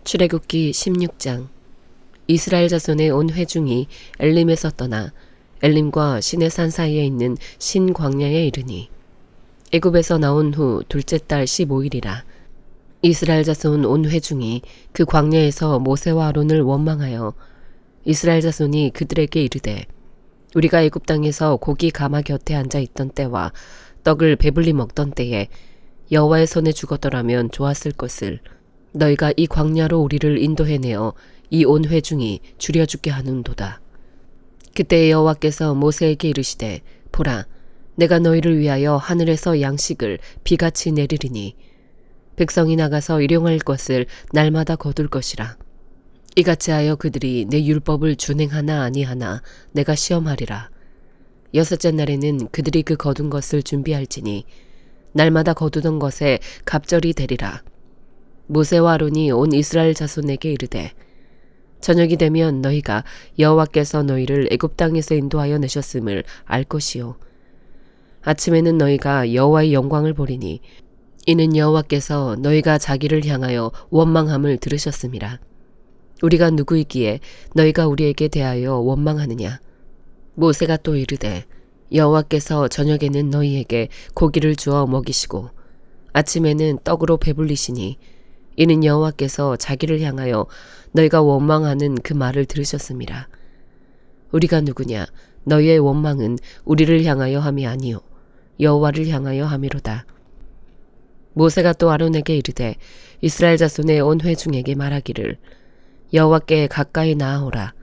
출애굽기 16장. 이스라엘 자손의 온 회중이 엘림에서 떠나 엘림과 시내산 사이에 있는 신 광야에 이르니 애굽에서 나온 후 둘째 달 15일이라. 이스라엘 자손 온 회중이 그 광야에서 모세와 아론을 원망하여 이스라엘 자손이 그들에게 이르되, 우리가 애굽 땅에서 고기 가마 곁에 앉아 있던 때와 떡을 배불리 먹던 때에 여호와의 손에 죽었더라면 좋았을 것을 너희가 이 광야로 우리를 인도해내어 이 온 회중이 죽여 죽게 하는도다. 그때 여호와께서 모세에게 이르시되, 보라, 내가 너희를 위하여 하늘에서 양식을 비같이 내리리니 백성이 나가서 일용할 것을 날마다 거둘 것이라. 이같이 하여 그들이 내 율법을 준행하나 아니하나 내가 시험하리라. 여섯째 날에는 그들이 그 거둔 것을 준비할지니 날마다 거두던 것에 갑절이 되리라. 모세와 아론이 온 이스라엘 자손에게 이르되, 저녁이 되면 너희가 여호와께서 너희를 애굽 땅에서 인도하여 내셨음을 알 것이요, 아침에는 너희가 여호와의 영광을 보리니 이는 여호와께서 너희가 자기를 향하여 원망함을 들으셨음이라. 우리가 누구이기에 너희가 우리에게 대하여 원망하느냐. 모세가 또 이르되, 여호와께서 저녁에는 너희에게 고기를 주어 먹이시고 아침에는 떡으로 배불리시니 이는 여호와께서 자기를 향하여 너희가 원망하는 그 말을 들으셨음이라. 우리가 누구냐. 너희의 원망은 우리를 향하여 함이 아니요 여호와를 향하여 함이로다. 모세가 또 아론에게 이르되, 이스라엘 자손의 온 회중에게 말하기를, 여호와께 가까이 나아오라.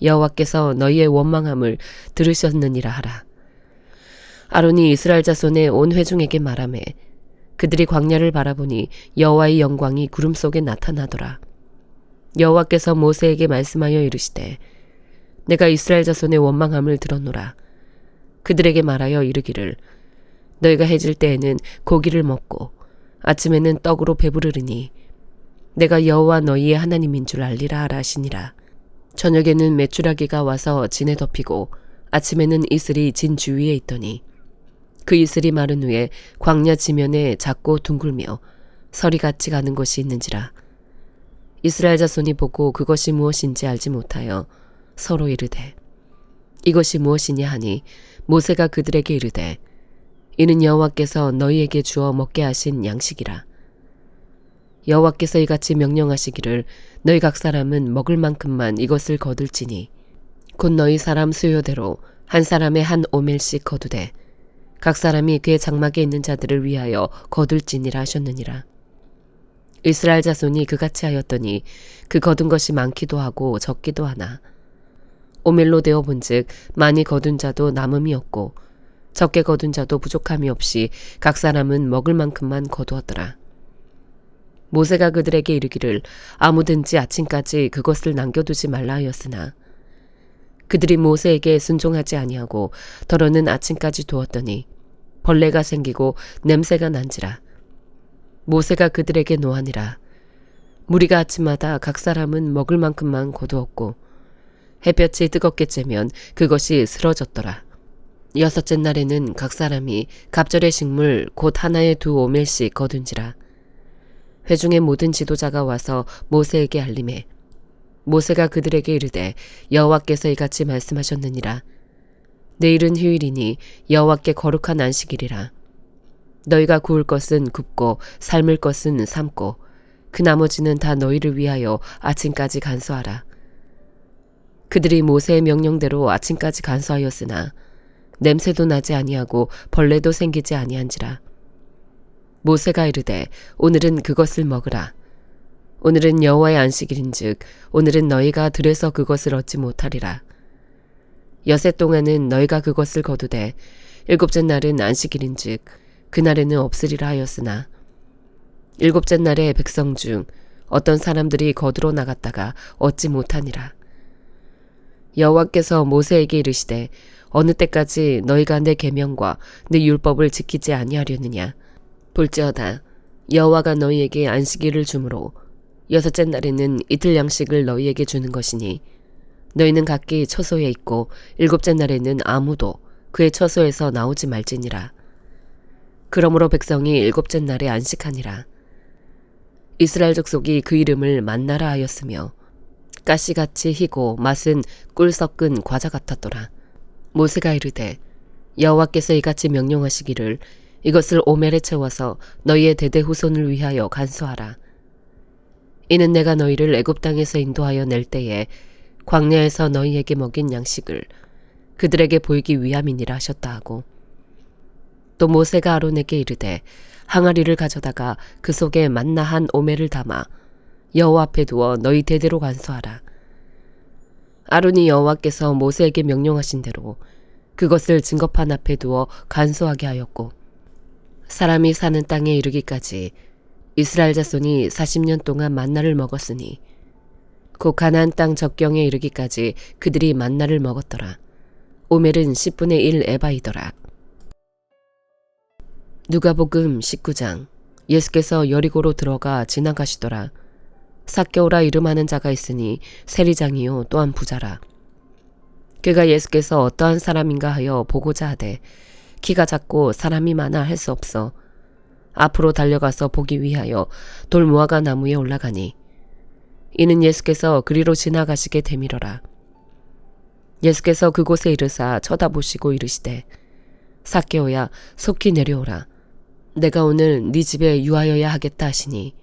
여호와께서 너희의 원망함을 들으셨느니라 하라. 아론이 이스라엘 자손의 온 회중에게 말하매 그들이 광야를 바라보니 여호와의 영광이 구름 속에 나타나더라. 여호와께서 모세에게 말씀하여 이르시되, 내가 이스라엘 자손의 원망함을 들었노라. 그들에게 말하여 이르기를, 너희가 해질 때에는 고기를 먹고 아침에는 떡으로 배부르리니 내가 여호와 너희의 하나님인 줄 알리라 하라 하시니라. 저녁에는 메추라기가 와서 진에 덮이고 아침에는 이슬이 진 주위에 있더니 그 이슬이 마른 후에 광야 지면에 작고 둥글며 서리같이 가는 것이 있는지라. 이스라엘 자손이 보고 그것이 무엇인지 알지 못하여 서로 이르되, 이것이 무엇이냐 하니 모세가 그들에게 이르되, 이는 여호와께서 너희에게 주어 먹게 하신 양식이라. 여호와께서 이같이 명령하시기를, 너희 각 사람은 먹을 만큼만 이것을 거둘지니 곧 너희 사람 수요대로 한 사람의 한 오멜씩 거두되 각 사람이 그의 장막에 있는 자들을 위하여 거둘지니라 하셨느니라. 이스라엘 자손이 그같이 하였더니 그 거둔 것이 많기도 하고 적기도 하나 오멜로 되어 본즉 많이 거둔 자도 남음이 없고 적게 거둔 자도 부족함이 없이 각 사람은 먹을 만큼만 거두었더라. 모세가 그들에게 이르기를, 아무든지 아침까지 그것을 남겨두지 말라 하였으나 그들이 모세에게 순종하지 아니하고 더러는 아침까지 두었더니 벌레가 생기고 냄새가 난지라. 모세가 그들에게 노하니라. 무리가 아침마다 각 사람은 먹을 만큼만 거두었고 햇볕이 뜨겁게 쬐면 그것이 쓰러졌더라. 여섯째 날에는 각 사람이 갑절의 식물 곧 하나에 2오멜씩 거둔지라. 회중의 모든 지도자가 와서 모세에게 알림해 모세가 그들에게 이르되, 여호와께서 이같이 말씀하셨느니라. 내일은 휴일이니 여호와께 거룩한 안식일이라. 너희가 구울 것은 굽고 삶을 것은 삶고 그 나머지는 다 너희를 위하여 아침까지 간수하라. 그들이 모세의 명령대로 아침까지 간수하였으나 냄새도 나지 아니하고 벌레도 생기지 아니한지라. 모세가 이르되, 오늘은 그것을 먹으라. 오늘은 여호와의 안식일인즉 오늘은 너희가 들에서 그것을 얻지 못하리라. 여세 동안은 너희가 그것을 거두되 일곱째 날은 안식일인즉 그날에는 없으리라 하였으나 일곱째 날에 백성 중 어떤 사람들이 거두러 나갔다가 얻지 못하니라. 여호와께서 모세에게 이르시되, 어느 때까지 너희가 내 계명과 내 율법을 지키지 아니하려느냐. 볼지어다, 여호와가 너희에게 안식일을 주므로 여섯째 날에는 이틀 양식을 너희에게 주는 것이니 너희는 각기 처소에 있고 일곱째 날에는 아무도 그의 처소에서 나오지 말지니라. 그러므로 백성이 일곱째 날에 안식하니라. 이스라엘 족속이 그 이름을 만나라 하였으며 가시같이 희고 맛은 꿀 섞은 과자 같았더라. 모세가 이르되 여호와께서 이같이 명령하시기를 이것을 오멜에 채워서 너희의 대대 후손을 위하여 간수하라. 이는 내가 너희를 애굽 땅에서 인도하여 낼 때에 광야에서 너희에게 먹인 양식을 그들에게 보이기 위함이니라 하셨다 하고 또 모세가 아론에게 이르되 항아리를 가져다가 그 속에 만나 한 오멜을 담아 여호와 앞에 두어 너희 대대로 간수하라. 아론이 여호와께서 모세에게 명령하신 대로 그것을 증거판 앞에 두어 간수하게 하였고 사람이 사는 땅에 이르기까지 이스라엘 자손이 40년 동안 만나를 먹었으니 곧 가나안 땅 적경에 이르기까지 그들이 만나를 먹었더라. 오멜은 10분의 1 에바이더라. 누가복음 19장. 예수께서 여리고로 들어가 지나가시더라. 삭개오라 이름하는 자가 있으니 세리장이요 또한 부자라. 그가 예수께서 어떠한 사람인가 하여 보고자 하되 키가 작고 사람이 많아 할 수 없어 앞으로 달려가서 보기 위하여 돌무화과 나무에 올라가니 이는 예수께서 그리로 지나가시게 되밀어라. 예수께서 그곳에 이르사 쳐다보시고 이르시되 삭개오야 속히 내려오라. 내가 오늘 네 집에 유하여야 하겠다 하시니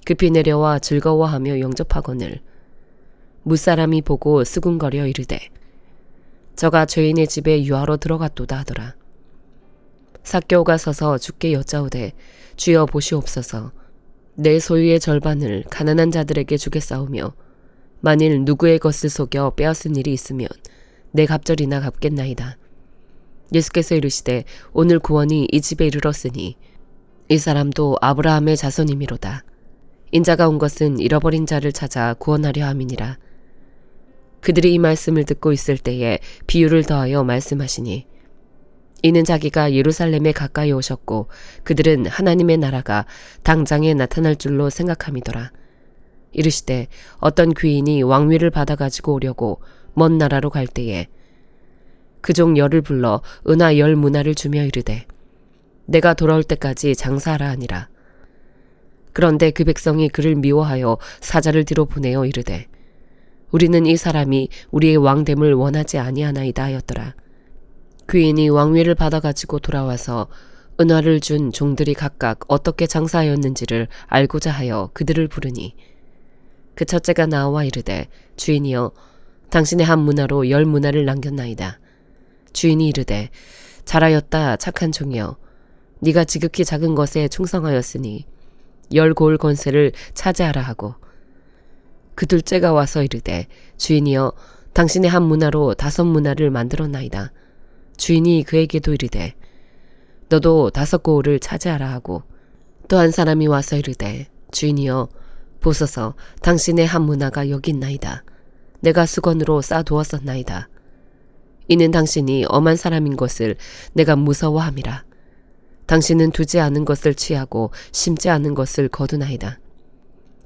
급히 내려와 즐거워하며 영접하거늘 무사람이 보고 수군거려 이르되 저가 죄인의 집에 유하러 들어갔도다 하더라. 삭개오가 서서 주께 여짜오되 주여 보시옵소서 내 소유의 절반을 가난한 자들에게 주겠사오며 만일 누구의 것을 속여 빼앗은 일이 있으면 내 갑절이나 갚겠나이다. 예수께서 이르시되 오늘 구원이 이 집에 이르렀으니 이 사람도 아브라함의 자손이미로다. 인자가 온 것은 잃어버린 자를 찾아 구원하려 함이니라. 그들이 이 말씀을 듣고 있을 때에 비유를 더하여 말씀하시니 이는 자기가 예루살렘에 가까이 오셨고 그들은 하나님의 나라가 당장에 나타날 줄로 생각함이더라. 이르시되 어떤 귀인이 왕위를 받아가지고 오려고 먼 나라로 갈 때에 그종 10을 불러 은하 10 문화를 주며 이르되 내가 돌아올 때까지 장사하라 하니라. 그런데 그 백성이 그를 미워하여 사자를 뒤로 보내어 이르되 우리는 이 사람이 우리의 왕됨을 원하지 아니하나이다 하였더라. 귀인이 왕위를 받아가지고 돌아와서 은화를 준 종들이 각각 어떻게 장사하였는지를 알고자 하여 그들을 부르니 그 첫째가 나와 이르되 주인이여 당신의 한 문화로 10 문화를 남겼나이다. 주인이 이르되 잘하였다 착한 종이여 네가 지극히 작은 것에 충성하였으니 10 고을 권세를 차지하라 하고 그 둘째가 와서 이르되 주인이여 당신의 한 문화로 5 문화를 만들었나이다. 주인이 그에게도 이르되 너도 5 고을을 차지하라 하고 또 한 사람이 와서 이르되 주인이여 보소서 당신의 한 문화가 여기 있나이다. 내가 수건으로 싸두었었나이다. 이는 당신이 엄한 사람인 것을 내가 무서워함이라. 당신은 두지 않은 것을 취하고 심지 않은 것을 거두나이다.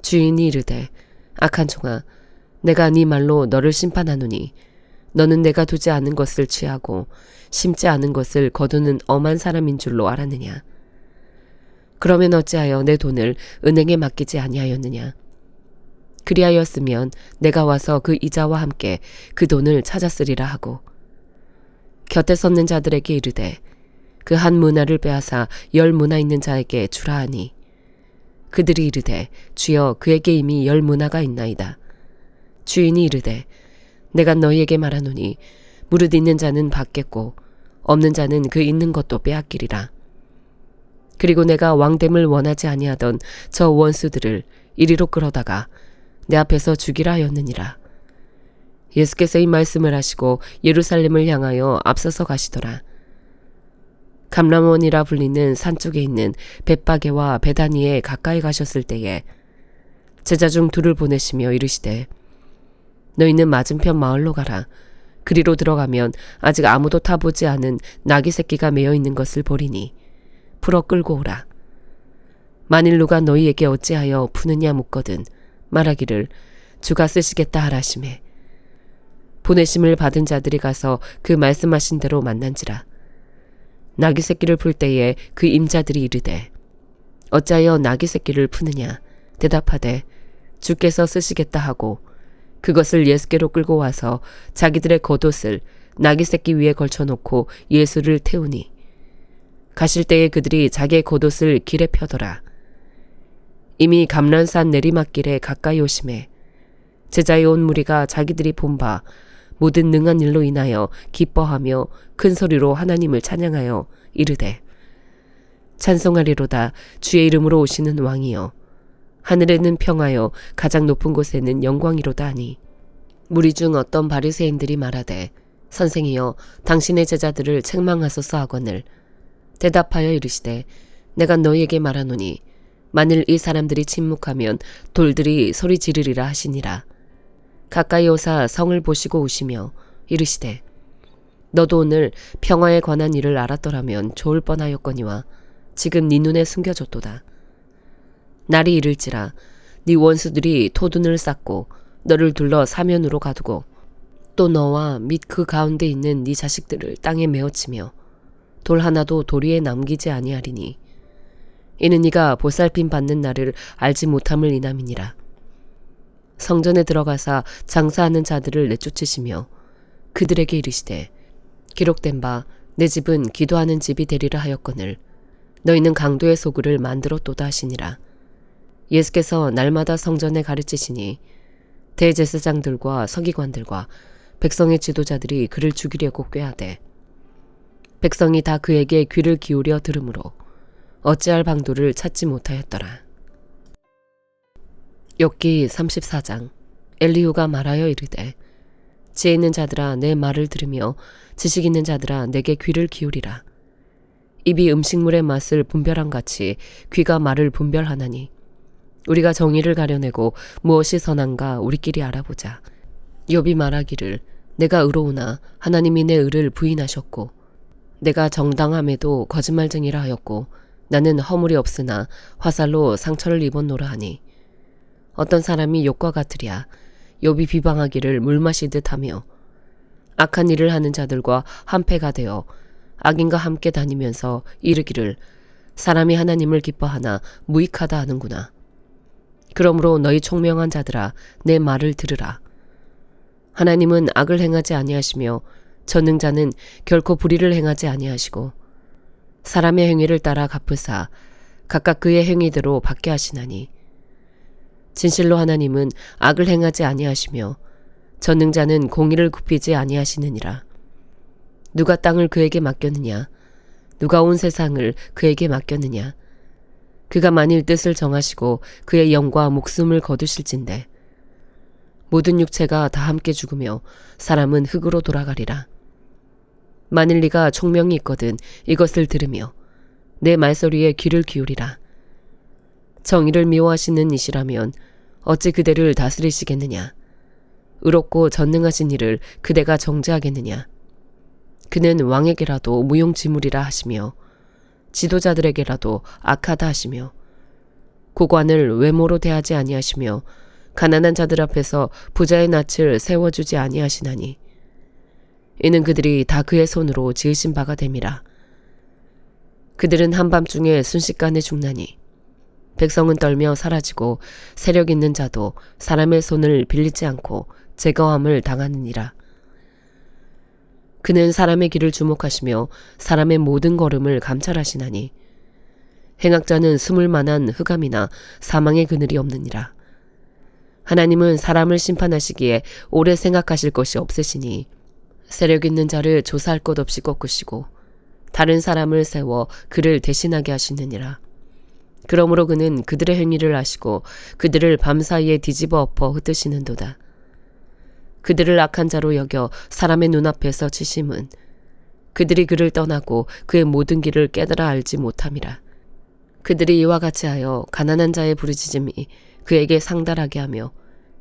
주인이 이르되 악한 종아 내가 네 말로 너를 심판하노니 너는 내가 두지 않은 것을 취하고 심지 않은 것을 거두는 엄한 사람인 줄로 알았느냐. 그러면 어찌하여 내 돈을 은행에 맡기지 아니하였느냐. 그리하였으면 내가 와서 그 이자와 함께 그 돈을 찾았으리라 하고 곁에 섰는 자들에게 이르되 그 한 문화를 빼앗아 10 문화 있는 자에게 주라 하니 그들이 이르되 주여 그에게 이미 10 문화가 있나이다. 주인이 이르되 내가 너희에게 말하노니 무릇 있는 자는 받겠고 없는 자는 그 있는 것도 빼앗기리라. 그리고 내가 왕됨을 원하지 아니하던 저 원수들을 이리로 끌어다가 내 앞에서 죽이라 하였느니라. 예수께서 이 말씀을 하시고 예루살렘을 향하여 앞서서 가시더라. 감람원이라 불리는 산 쪽에 있는 벳바게와 베다니에 가까이 가셨을 때에 제자 중 2를 보내시며 이르시되 너희는 맞은편 마을로 가라. 그리로 들어가면 아직 아무도 타보지 않은 나귀 새끼가 매어 있는 것을 보리니 풀어 끌고 오라. 만일 누가 너희에게 어찌하여 푸느냐 묻거든 말하기를 주가 쓰시겠다 하라시매 보내심을 받은 자들이 가서 그 말씀하신 대로 만난지라. 나귀 새끼를 풀 때에 그 임자들이 이르되 어찌하여 나귀 새끼를 푸느냐 대답하되 주께서 쓰시겠다 하고 그것을 예수께로 끌고 와서 자기들의 겉옷을 나귀 새끼 위에 걸쳐놓고 예수를 태우니 가실 때에 그들이 자기의 겉옷을 길에 펴더라. 이미 감람산 내리막길에 가까이 오심에 제자의 온 무리가 자기들이 본 바 모든 능한 일로 인하여 기뻐하며 큰 소리로 하나님을 찬양하여 이르되 찬송하리로다 주의 이름으로 오시는 왕이여 하늘에는 평하여 가장 높은 곳에는 영광이로다 하니 무리 중 어떤 바리새인들이 말하되 선생이여 당신의 제자들을 책망하소서 하거늘 대답하여 이르시되 내가 너희에게 말하노니 만일 이 사람들이 침묵하면 돌들이 소리 지르리라 하시니라. 가까이 오사 성을 보시고 오시며 이르시되 너도 오늘 평화에 관한 일을 알았더라면 좋을 뻔하였거니와 지금 네 눈에 숨겨졌도다. 날이 이를지라 네 원수들이 토둔을 쌓고 너를 둘러 사면으로 가두고 또 너와 및 그 가운데 있는 네 자식들을 땅에 메어치며 돌 하나도 도리에 남기지 아니하리니 이는 네가 보살핌 받는 날을 알지 못함을 인함이니라. 성전에 들어가사 장사하는 자들을 내쫓으시며 그들에게 이르시되 기록된 바 내 집은 기도하는 집이 되리라 하였거늘 너희는 강도의 소굴을 만들었도다 하시니라. 예수께서 날마다 성전에 가르치시니 대제사장들과 서기관들과 백성의 지도자들이 그를 죽이려고 꾀하되 백성이 다 그에게 귀를 기울여 들으므로 어찌할 방도를 찾지 못하였더라. 욥기 34장. 엘리후가 말하여 이르되 지혜 있는 자들아 내 말을 들으며 지식 있는 자들아 내게 귀를 기울이라. 입이 음식물의 맛을 분별한 같이 귀가 말을 분별하나니 우리가 정의를 가려내고 무엇이 선한가 우리끼리 알아보자. 욥이 말하기를 내가 의로우나 하나님이 내 의를 부인하셨고 내가 정당함에도 거짓말쟁이라 하였고 나는 허물이 없으나 화살로 상처를 입었노라 하니 어떤 사람이 욥과 같으랴. 욥이 비방하기를 물 마시듯 하며 악한 일을 하는 자들과 한패가 되어 악인과 함께 다니면서 이르기를 사람이 하나님을 기뻐하나 무익하다 하는구나. 그러므로 너희 총명한 자들아 내 말을 들으라. 하나님은 악을 행하지 아니하시며 전능자는 결코 불의를 행하지 아니하시고 사람의 행위를 따라 갚으사 각각 그의 행위대로 받게 하시나니 진실로 하나님은 악을 행하지 아니하시며 전능자는 공의를 굽히지 아니하시느니라. 누가 땅을 그에게 맡겼느냐? 누가 온 세상을 그에게 맡겼느냐? 그가 만일 뜻을 정하시고 그의 영과 목숨을 거두실진데 모든 육체가 다 함께 죽으며 사람은 흙으로 돌아가리라. 만일 네가 총명이 있거든 이것을 들으며 내 말소리에 귀를 기울이라. 정의를 미워하시는 이시라면 어찌 그대를 다스리시겠느냐? 의롭고 전능하신 이를 그대가 정죄하겠느냐? 그는 왕에게라도 무용지물이라 하시며 지도자들에게라도 악하다 하시며 고관을 외모로 대하지 아니하시며 가난한 자들 앞에서 부자의 낯을 세워주지 아니하시나니 이는 그들이 다 그의 손으로 지으신 바가 됨이라. 그들은 한밤중에 순식간에 죽나니 백성은 떨며 사라지고 세력 있는 자도 사람의 손을 빌리지 않고 제거함을 당하느니라. 그는 사람의 길을 주목하시며 사람의 모든 걸음을 감찰하시나니 행악자는 숨을 만한 흑암이나 사망의 그늘이 없느니라. 하나님은 사람을 심판하시기에 오래 생각하실 것이 없으시니 세력 있는 자를 조사할 것 없이 꺾으시고 다른 사람을 세워 그를 대신하게 하시느니라. 그러므로 그는 그들의 행위를 아시고 그들을 밤사이에 뒤집어 엎어 흩으시는도다. 그들을 악한 자로 여겨 사람의 눈앞에서 치심은 그들이 그를 떠나고 그의 모든 길을 깨달아 알지 못함이라. 그들이 이와 같이 하여 가난한 자의 부르짖음이 그에게 상달하게 하며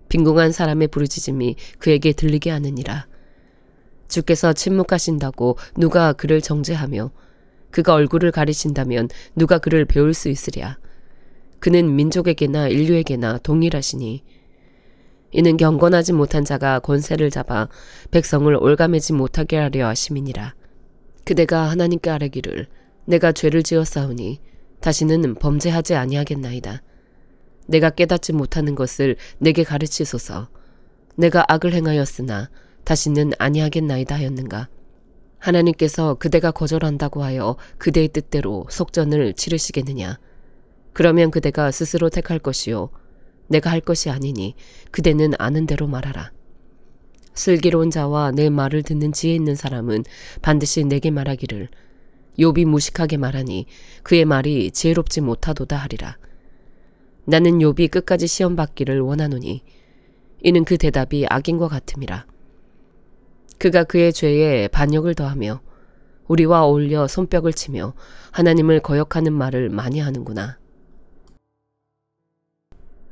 빈궁한 사람의 부르짖음이 그에게 들리게 하느니라. 주께서 침묵하신다고 누가 그를 정죄하며 그가 얼굴을 가리신다면 누가 그를 배울 수 있으랴. 그는 민족에게나 인류에게나 동일하시니 이는 경건하지 못한 자가 권세를 잡아 백성을 올가매지 못하게 하려 하심이니라. 그대가 하나님께 아뢰기를 내가 죄를 지었사오니 다시는 범죄하지 아니하겠나이다. 내가 깨닫지 못하는 것을 내게 가르치소서. 내가 악을 행하였으나 다시는 아니하겠나이다 하였는가. 하나님께서 그대가 거절한다고 하여 그대의 뜻대로 속전을 치르시겠느냐. 그러면 그대가 스스로 택할 것이요 내가 할 것이 아니니 그대는 아는 대로 말하라. 슬기로운 자와 내 말을 듣는 지혜 있는 사람은 반드시 내게 말하기를 욥이 무식하게 말하니 그의 말이 지혜롭지 못하도다 하리라. 나는 욥이 끝까지 시험받기를 원하노니 이는 그 대답이 악인과 같음이라. 그가 그의 죄에 반역을 더하며 우리와 어울려 손뼉을 치며 하나님을 거역하는 말을 많이 하는구나.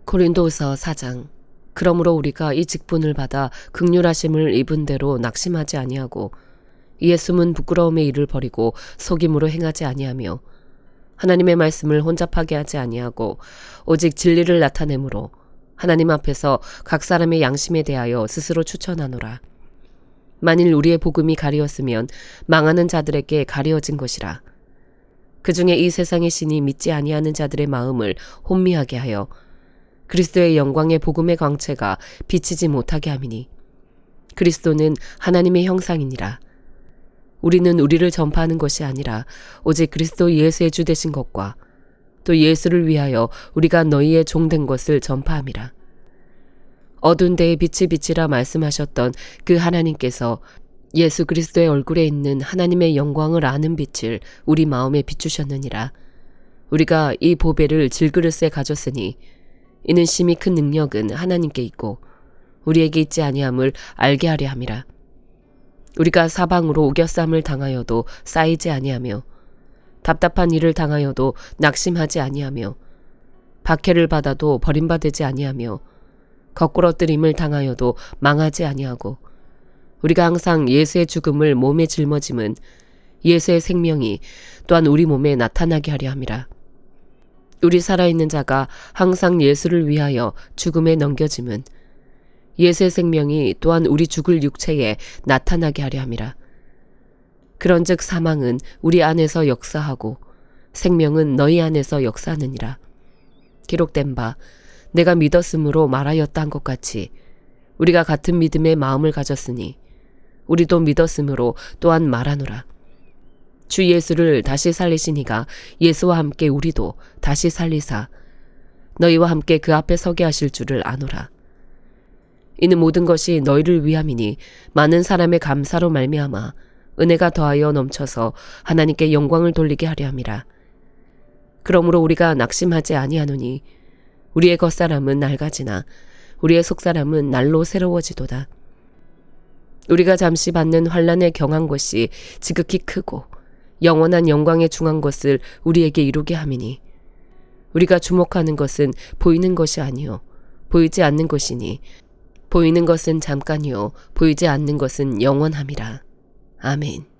고린도후서 4장. 그러므로 우리가 이 직분을 받아 긍휼하심을 입은 대로 낙심하지 아니하고 이에 숨은 부끄러움의 일을 버리고 속임으로 행하지 아니하며 하나님의 말씀을 혼잡하게 하지 아니하고 오직 진리를 나타내므로 하나님 앞에서 각 사람의 양심에 대하여 스스로 추천하노라. 만일 우리의 복음이 가리었으면 망하는 자들에게 가리어진 것이라. 그 중에 이 세상의 신이 믿지 아니하는 자들의 마음을 혼미하게 하여 그리스도의 영광의 복음의 광채가 비치지 못하게 함이니 그리스도는 하나님의 형상이니라. 우리는 우리를 전파하는 것이 아니라 오직 그리스도 예수의 주 되신 것과 또 예수를 위하여 우리가 너희의 종된 것을 전파함이라. 어두운 데에 빛이 비치라 말씀하셨던 그 하나님께서 예수 그리스도의 얼굴에 있는 하나님의 영광을 아는 빛을 우리 마음에 비추셨느니라. 우리가 이 보배를 질그릇에 가졌으니 이는 심히 큰 능력은 하나님께 있고 우리에게 있지 아니함을 알게 하려 함이라. 우리가 사방으로 우겨쌈을 당하여도 쌓이지 아니하며 답답한 일을 당하여도 낙심하지 아니하며 박해를 받아도 버림받지 아니하며 거꾸러뜨림을 당하여도 망하지 아니하고 우리가 항상 예수의 죽음을 몸에 짊어짐은 예수의 생명이 또한 우리 몸에 나타나게 하려 함이라. 우리 살아있는 자가 항상 예수를 위하여 죽음에 넘겨짐은 예수의 생명이 또한 우리 죽을 육체에 나타나게 하려 함이라. 그런즉 사망은 우리 안에서 역사하고 생명은 너희 안에서 역사하느니라. 기록된 바 내가 믿었으므로 말하였다 한 것 같이 우리가 같은 믿음의 마음을 가졌으니 우리도 믿었으므로 또한 말하노라. 주 예수를 다시 살리시니가 예수와 함께 우리도 다시 살리사 너희와 함께 그 앞에 서게 하실 줄을 아노라. 이는 모든 것이 너희를 위함이니 많은 사람의 감사로 말미암아 은혜가 더하여 넘쳐서 하나님께 영광을 돌리게 하려 함이라. 그러므로 우리가 낙심하지 아니하노니 우리의 겉사람은 낡아지나 우리의 속사람은 날로 새로워지도다. 우리가 잠시 받는 환난에 경한 것이 지극히 크고 영원한 영광에 중한 것을 우리에게 이루게 함이니 우리가 주목하는 것은 보이는 것이 아니요 보이지 않는 것이니 보이는 것은 잠깐이요 보이지 않는 것은 영원함이라. 아멘.